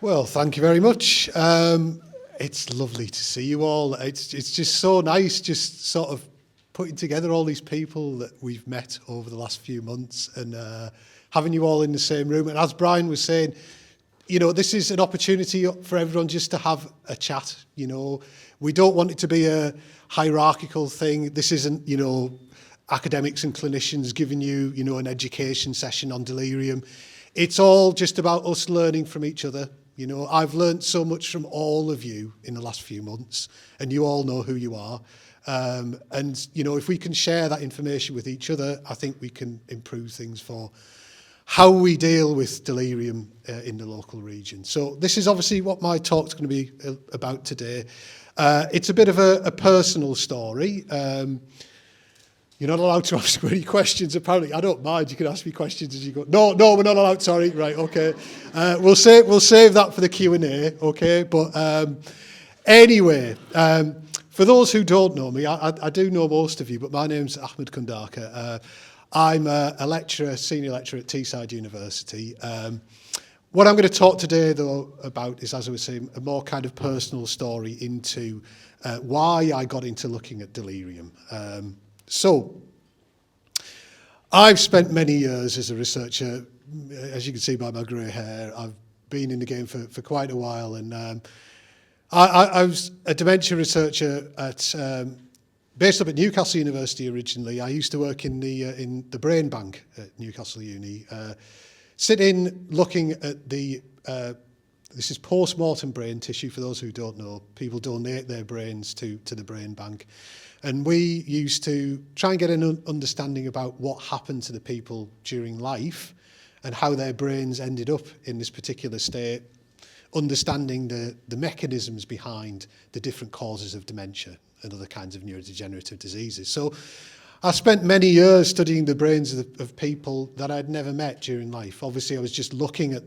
Well, thank you very much. It's lovely to see you all. It's just so nice just sort of putting together all these people that we've met over the last few months and having you all in the same room. And as Brian was saying, you know, this is an opportunity for everyone just to have a chat. You know, we don't want it to be a hierarchical thing. This isn't, you know, academics and clinicians giving you, you know, an education session on delirium. It's all just about us learning from each other. You know, I've learned so much from all of you in the last few months, and you all know who you are. And, you know, if we can share that information with each other, I think we can improve things for how we deal with delirium in the local region. So this is obviously what my talk's going to be about today. It's a bit of a personal story. You're not allowed to ask any questions, apparently. I don't mind. You can ask me questions as you go. No, we're not allowed. Sorry. Right, okay. We'll save that for the Q&A, okay? But anyway, for those who don't know me, I do know most of you, but my name's Ahmad Khundakar. I'm a lecturer, senior lecturer at Teesside University. What I'm going to talk today, though, about is, as I was saying, a more kind of personal story into why I got into looking at delirium. So, I've spent many years as a researcher. As you can see by my grey hair, I've been in the game for quite a while, and I was a dementia researcher at based up at Newcastle University originally. I used to work in the brain bank at Newcastle Uni, sitting looking at the this is post-mortem brain tissue. For those who don't know, people donate their brains to the brain bank. And we used to try and get an understanding about what happened to the people during life and how their brains ended up in this particular state, understanding the mechanisms behind the different causes of dementia and other kinds of neurodegenerative diseases. So I spent many years studying the brains of people that I'd never met during life. Obviously, I was just looking at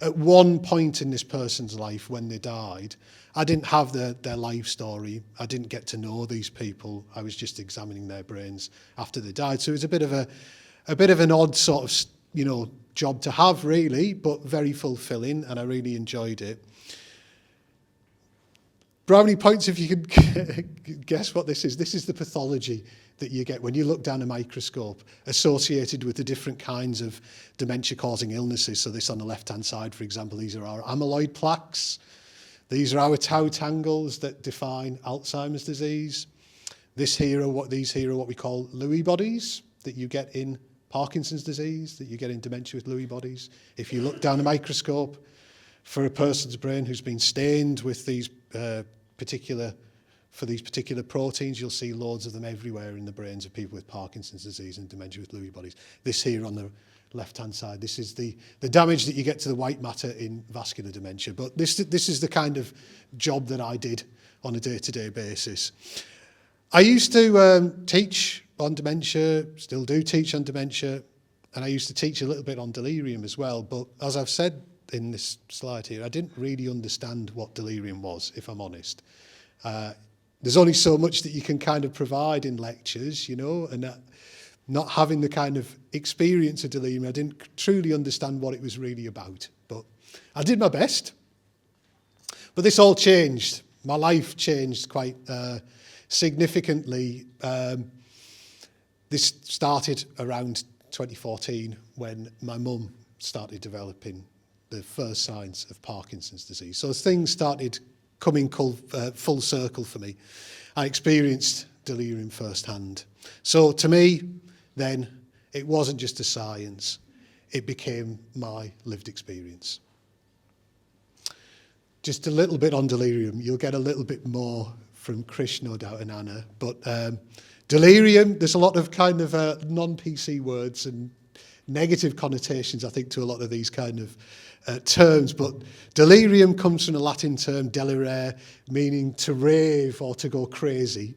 at one point in this person's life when they died. I didn't have their life story. I didn't get to know these people. I was just examining their brains after they died. So it was a bit of an odd sort of, you know, job to have, really, but very fulfilling, and I really enjoyed it. Brownie points if you can guess what this is. This is the pathology that you get when you look down a microscope associated with the different kinds of dementia-causing illnesses. So this on the left-hand side, for example, these are our amyloid plaques. These are our tau tangles that define Alzheimer's disease. These here are what we call Lewy bodies that you get in Parkinson's disease, that you get in dementia with Lewy bodies. If you look down a microscope for a person's brain who's been stained with these particular proteins, you'll see loads of them everywhere in the brains of people with Parkinson's disease and dementia with Lewy bodies. This here on the left-hand side, this is the damage that you get to the white matter in vascular dementia. But this is the kind of job that I did on a day-to-day basis. I used to teach on dementia, still do teach on dementia, and I used to teach a little bit on delirium as well. But as I've said in this slide here, I didn't really understand what delirium was, if I'm honest. There's only so much that you can kind of provide in lectures, you know, and not having the kind of experience of delirium, I didn't truly understand what it was really about. But I did my best. But this all changed. My life changed quite significantly. This started around 2014 when my mum started developing the first signs of Parkinson's disease. So as things started coming full circle for me, I experienced delirium firsthand. So to me, then, it wasn't just a science, it became my lived experience. Just a little bit on delirium. You'll get a little bit more from Krish, no doubt, and Anna. But delirium, there's a lot of kind of non-PC words and negative connotations, I think, to a lot of these kind of terms. But delirium comes from the Latin term delirare, meaning to rave or to go crazy.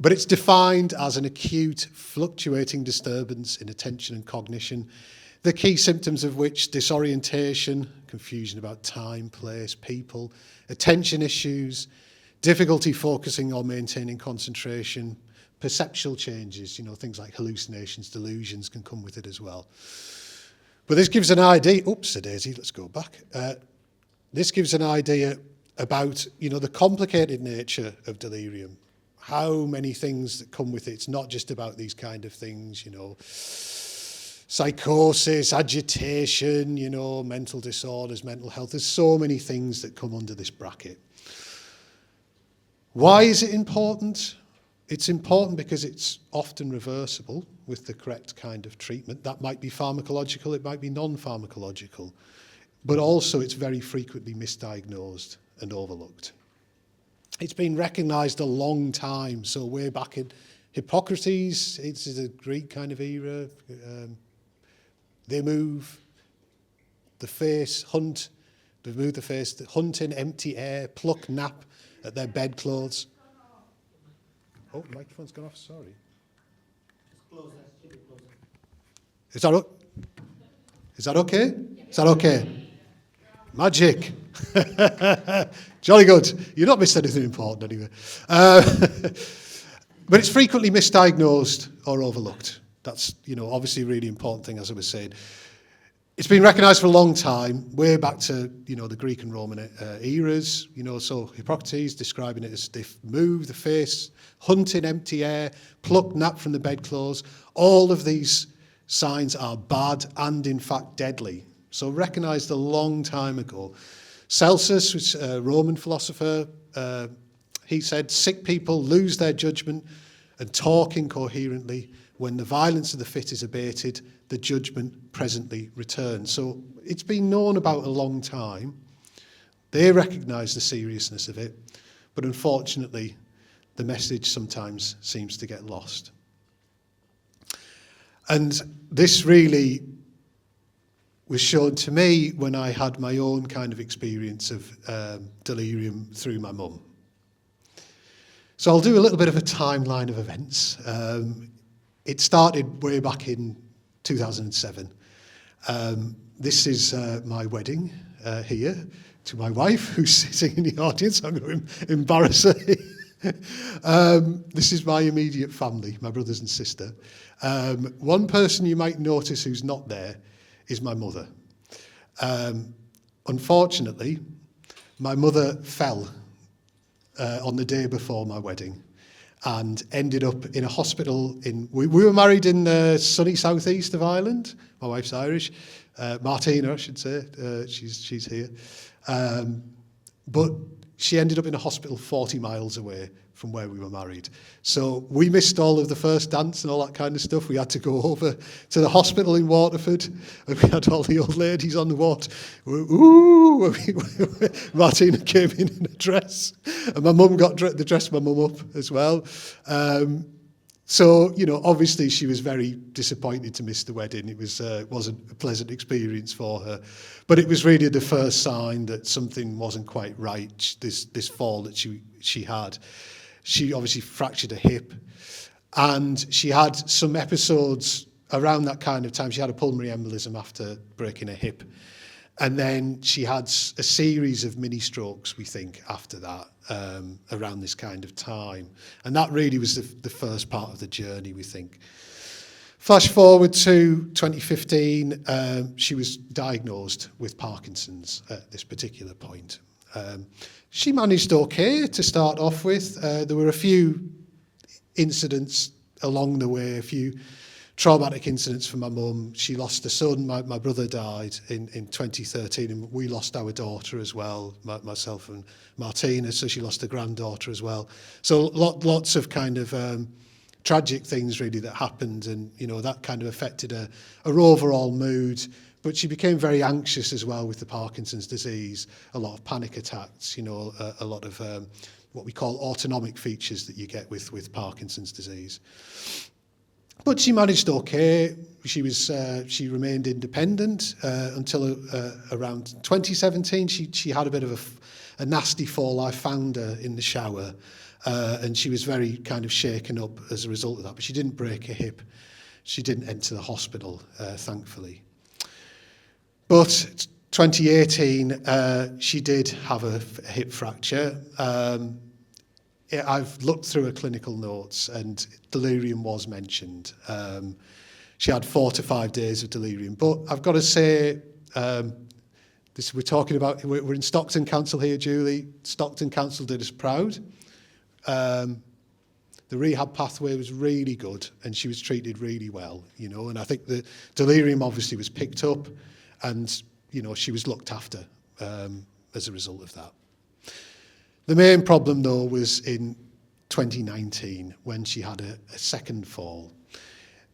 But it's defined as an acute, fluctuating disturbance in attention and cognition, the key symptoms of which disorientation, confusion about time, place, people, attention issues, difficulty focusing or maintaining concentration, perceptual changes, things like hallucinations, delusions can come with it as well. But this gives an idea, oops, a daisy, let's go back. This gives an idea about, the complicated nature of delirium, how many things that come with it. It's not just about these kind of things, psychosis, agitation, mental disorders, mental health. There's so many things that come under this bracket. Why is it important? It's important because it's often reversible with the correct kind of treatment. That might be pharmacological, it might be non-pharmacological, but also it's very frequently misdiagnosed and overlooked. It's been recognised a long time, so way back in Hippocrates, it's a Greek kind of era. They move the face, hunt, they move the face, hunt in empty air, pluck, nap at their bedclothes. Oh, the microphone's gone off, sorry. Just closer, should be closer. Is that okay? Is that okay? Magic. Jolly good. You've not missed anything important anyway. But it's frequently misdiagnosed or overlooked. That's, obviously a really important thing, as I was saying. It's been recognised for a long time, way back to, the Greek and Roman eras. So Hippocrates describing it as they move the face, hunt in empty air, pluck, nap from the bedclothes. All of these signs are bad and, in fact, deadly. So recognised a long time ago. Celsus was a Roman philosopher. He said, sick people lose their judgment and talk incoherently. When the violence of the fit is abated, the judgment presently returns. So it's been known about a long time. They recognise the seriousness of it, but unfortunately, the message sometimes seems to get lost. And this really was shown to me when I had my own kind of experience of delirium through my mum. So I'll do a little bit of a timeline of events. It started way back in 2007. This is my wedding here to my wife, who's sitting in the audience. I'm going to embarrass her. This is my immediate family, my brothers and sister. One person you might notice who's not there is my mother. Unfortunately, my mother fell on the day before my wedding and ended up in a hospital we were married in the sunny southeast of Ireland. My wife's Irish. Martina, I should say. She's here. But she ended up in a hospital 40 miles away from where we were married. So we missed all of the first dance and all that kind of stuff. We had to go over to the hospital in Waterford, and we had all the old ladies on the ward. Ooh! Martina came in a dress, and my mum got the dress my mum up as well. So, obviously she was very disappointed to miss the wedding. It wasn't a pleasant experience for her. But it was really the first sign that something wasn't quite right, this fall that she had. She obviously fractured a hip, and she had some episodes around that kind of time. She had a pulmonary embolism after breaking a hip. And then she had a series of mini strokes, we think, after that, around this kind of time. And that really was the first part of the journey, we think. Flash forward to 2015, she was diagnosed with Parkinson's at this particular point. She managed okay to start off with. There were a few incidents along the way, a few traumatic incidents for my mum. She lost a son. My brother died in 2013, and we lost our daughter as well, myself and Martina, so she lost a granddaughter as well. So lots of kind of tragic things really that happened, and that kind of affected her overall mood. But she became very anxious as well with the Parkinson's disease, a lot of panic attacks, a lot of what we call autonomic features that you get with Parkinson's disease. But she managed okay. She remained independent until around 2017. She had a bit of a nasty fall. I found her in the shower, and she was very kind of shaken up as a result of that. But she didn't break a hip. She didn't enter the hospital, thankfully. But 2018, she did have a hip fracture. I've looked through her clinical notes and delirium was mentioned. She had 4 to 5 days of delirium. But I've got to say, we're talking about, we're in Stockton Council here, Julie. Stockton Council did us proud. The rehab pathway was really good and she was treated really well, you know, and I think the delirium obviously was picked up and, you know, she was looked after as a result of that. The main problem though was in 2019 when she had a second fall.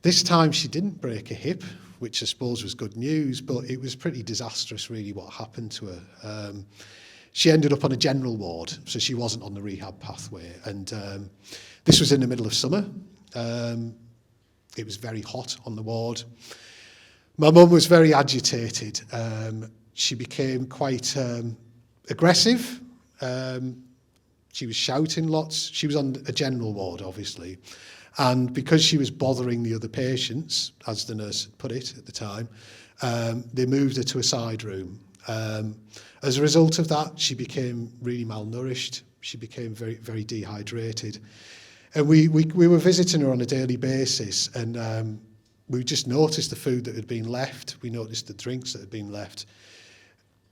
This time she didn't break a hip, which I suppose was good news, but it was pretty disastrous really what happened to her. She ended up on a general ward, so she wasn't on the rehab pathway. And this was in the middle of summer. It was very hot on the ward. My mum was very agitated. She became quite aggressive. She was shouting lots. She was on a general ward, obviously. And because she was bothering the other patients, as the nurse put it at the time, they moved her to a side room. As a result of that, she became really malnourished. She became very, very dehydrated. And we were visiting her on a daily basis, and we just noticed the food that had been left. We noticed the drinks that had been left.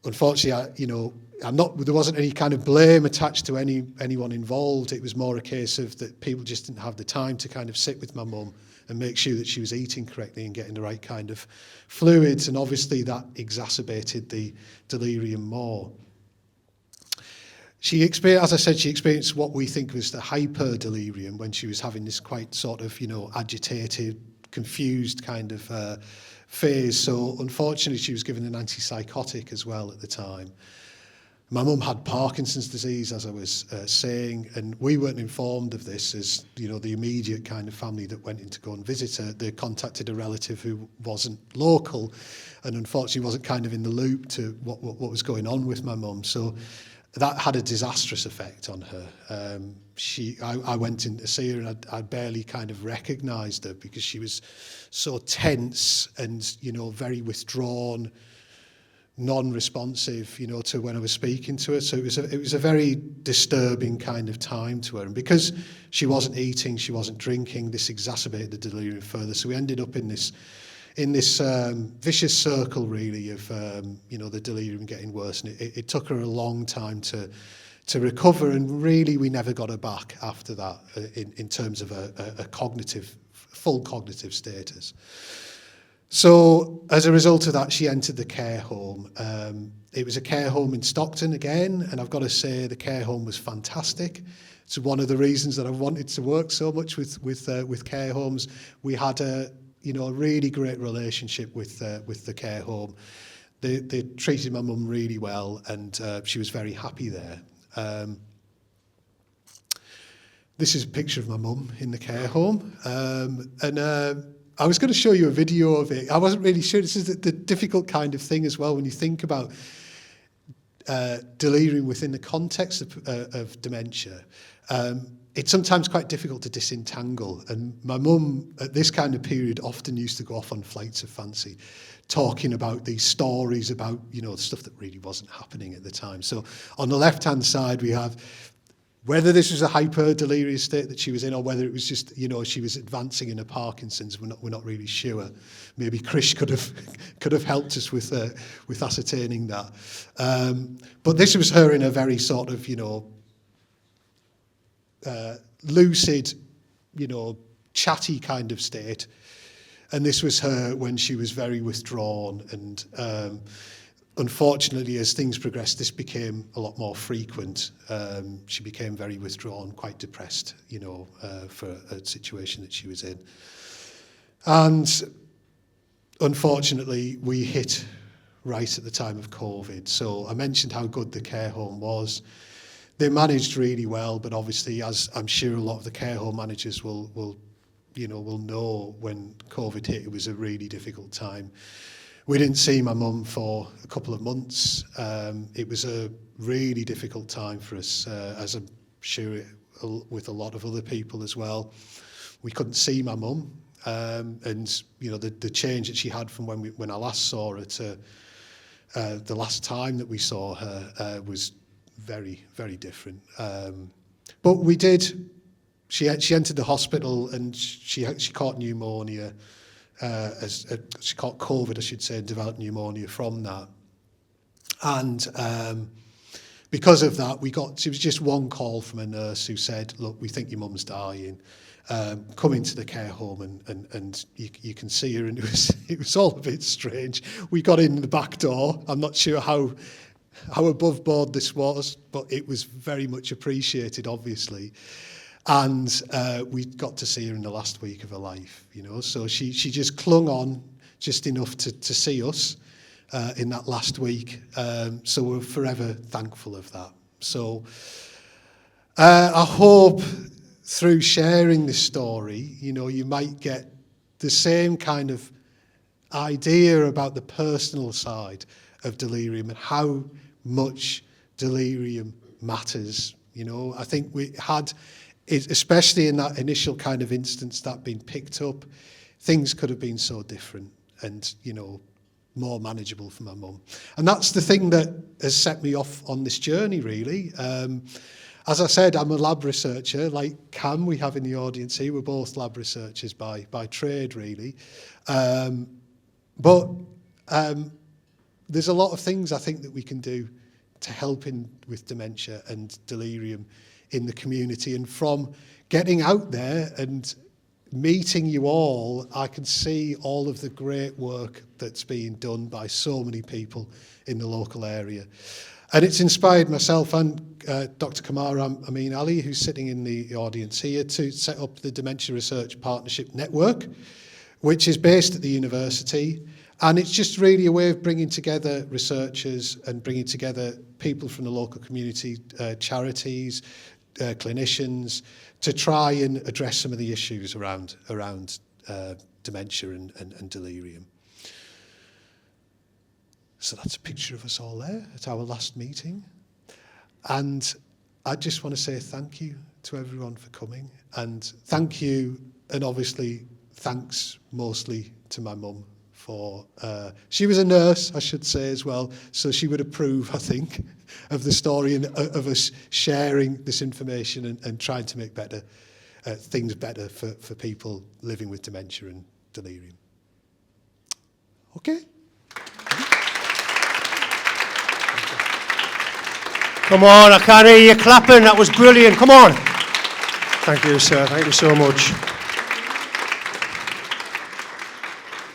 Unfortunately, there wasn't any kind of blame attached to anyone involved. It was more a case of that people just didn't have the time to kind of sit with my mum and make sure that she was eating correctly and getting the right kind of fluids. And obviously that exacerbated the delirium more. She experienced, as I said, she experienced what we think was the hyperdelirium when she was having this quite sort of, agitated, confused kind of phase. So unfortunately, she was given an antipsychotic as well at the time. My mum had Parkinson's disease, as I was saying, and we weren't informed of this as, the immediate kind of family that went in to go and visit her. They contacted a relative who wasn't local and unfortunately wasn't kind of in the loop to what was going on with my mum. So that had a disastrous effect on her. I went in to see her and I barely kind of recognised her because she was so tense and, very withdrawn, non-responsive, to when I was speaking to her. So it was a very disturbing kind of time to her. And because she wasn't eating, she wasn't drinking, this exacerbated the delirium further. So we ended up in this vicious circle, really, of the delirium getting worse. And it took her a long time to recover. And really, we never got her back after that in terms of a full cognitive status. So as a result of that, she entered the care home. It was a care home in Stockton again, and I've got to say the care home was fantastic. It's one of the reasons that I wanted to work so much with care homes. We had a really great relationship with the care home. They treated my mum really well, and she was very happy there. This is a picture of my mum in the care home, and I was going to show you a video of it. I wasn't really sure. This is the difficult kind of thing as well when you think about delirium within the context of dementia. It's sometimes quite difficult to disentangle. And my mum, at this kind of period, often used to go off on flights of fancy, talking about these stories about, stuff that really wasn't happening at the time. So on the left-hand side, we have whether this was a hyperdelirious state that she was in or whether it was just, she was advancing in her Parkinson's, we're not really sure. Maybe Krish could have helped us with ascertaining that. But this was her in a very sort of, lucid, chatty kind of state. And this was her when she was very withdrawn. And unfortunately, as things progressed, this became a lot more frequent. She became very withdrawn, quite depressed, for a situation that she was in. And unfortunately, we hit right at the time of COVID. So I mentioned how good the care home was. They managed really well, but obviously, as I'm sure a lot of the care home managers will know, when COVID hit, it was a really difficult time. We didn't see my mum for a couple of months. It was a really difficult time for us, as I'm sure with a lot of other people as well. We couldn't see my mum, and the change that she had from when I last saw her to the last time that we saw her was very, very different. But we did. She entered the hospital and she caught pneumonia. She caught COVID, I should say, and developed pneumonia from that. And because of that, it was just one call from a nurse who said, look, we think your mum's dying. Come into the care home and you can see her. And it was all a bit strange. We got in the back door. I'm not sure how above board this was, but it was very much appreciated, obviously. And we got to see her in the last week of her life, you know. So she just clung on just enough to see us in that last week. So we're forever thankful of that. So I hope through sharing this story, you know, you might get the same kind of idea about the personal side of delirium and how much delirium matters. You know, I think we had, especially in that initial kind of instance that been picked up, things could have been so different and, you know, more manageable for my mum. And that's the thing that has set me off on this journey, really. As I said, I'm a lab researcher, like Cam we have in the audience here. We're both lab researchers by trade, really. But there's a lot of things I think that we can do to help with dementia and delirium in the community. And from getting out there and meeting you all, I can see all of the great work that's being done by so many people in the local area. And it's inspired myself and Dr. Kamara Amin Ali, who's sitting in the audience here, to set up the Dementia Research Partnership Network, which is based at the university. And it's just really a way of bringing together researchers and bringing together people from the local community, charities, clinicians, to try and address some of the issues around dementia and delirium. So that's a picture of us all there at our last meeting. And I just want to say thank you to everyone for coming. And thank you, and obviously thanks mostly to my mum for, she was a nurse, I should say as well, so she would approve, I think, of the story and of us sharing this information and trying to make things better for people living with dementia and delirium. Okay. Come on, I can't hear you clapping. That was brilliant. Come on. Thank you, sir. Thank you so much.